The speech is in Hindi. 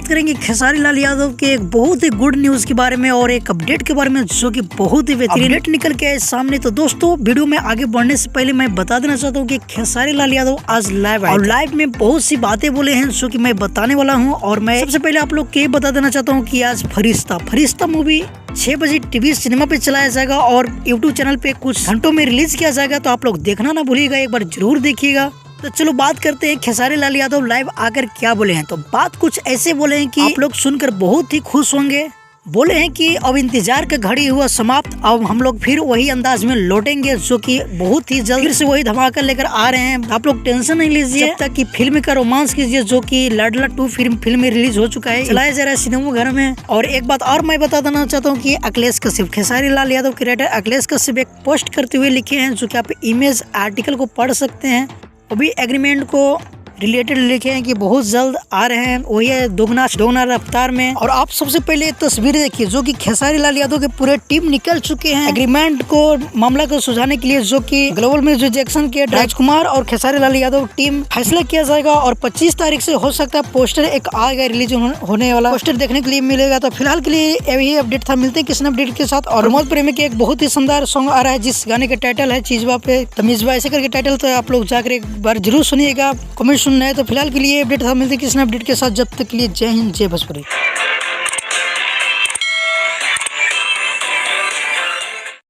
बात करेंगे खेसारी लाल यादव के एक बहुत ही गुड न्यूज के बारे में और एक अपडेट के बारे में जो कि बहुत ही बेहतरीन अपडेट निकल के आए सामने। तो दोस्तों वीडियो में आगे बढ़ने से पहले मैं बता देना चाहता हूँ कि खेसारी लाल यादव आज लाइव आए और लाइव में बहुत सी बातें बोले हैं जो कि मैं बताने वाला हूँ। और मैं सबसे पहले आप लोग के बता देना चाहता हूँ कि आज फरिश्ता मूवी 6 बजे टीवी सिनेमा पे चलाया जाएगा और यूट्यूब चैनल पे कुछ घंटों में रिलीज किया जाएगा। तो आप लोग देखना ना भूलिएगा, एक बार जरूर देखिएगा। तो चलो बात करते हैं खेसारी लाल यादव लाइव आकर क्या बोले हैं। तो बात कुछ ऐसे बोले हैं कि आप लोग सुनकर बहुत ही खुश होंगे। बोले हैं कि अब इंतजार का घड़ी हुआ समाप्त, अब हम लोग फिर वही अंदाज में लौटेंगे जो कि बहुत ही जल्द फिर से वही धमाका लेकर आ रहे हैं। आप लोग टेंशन नहीं लीजिए, जब तक कि फिल्म का रोमांस कीजिए जो कि लाडला 2 फिल्म में रिलीज हो चुका है, चलाया जा रहा है सिनेमा घर में। और एक बात और मैं बता देना चाहता हूँ कि अखिलेश कश्यप, खेसारी लाल यादव के राइटर अखिलेश कश्यप एक पोस्ट करते हुए लिखे हैं जो कि आप इमेज आर्टिकल को पढ़ सकते हैं। अभी एग्रीमेंट को रिलेटेड लिखे हैं कि बहुत जल्द आ रहे हैं, वही है दोगुना रफ्तार में। और आप सबसे पहले एक तस्वीर देखिए जो कि खेसारी लाल यादव के पूरे टीम निकल चुके हैं एग्रीमेंट को मामला को सुलझाने के लिए, जो कि ग्लोबल म्यूजिक जैक्सन के राजकुमार और खेसारी लाल यादव टीम फैसला किया जाएगा। और 25 तारीख से हो सकता है पोस्टर एक आएगा, रिलीज होने वाला पोस्टर देखने के लिए मिलेगा। तो फिलहाल के लिए यही अपडेट था, मिलते हैं किसी अपडेट के साथ। और प्रमोद प्रेमी के एक बहुत ही शानदार सॉन्ग आ रहा है जिस गाने का टाइटल है चीजवा पे तमीजवा, ऐसे करके टाइटल। तो आप लोग जाकर एक बार जरूर सुनिएगा, कमेंट सुनना है। तो फिलहाल के लिए अपडेट था, मिलते हैं किसी अपडेट के साथ। जब तक के लिए जय हिंद, जय भोजपुरी।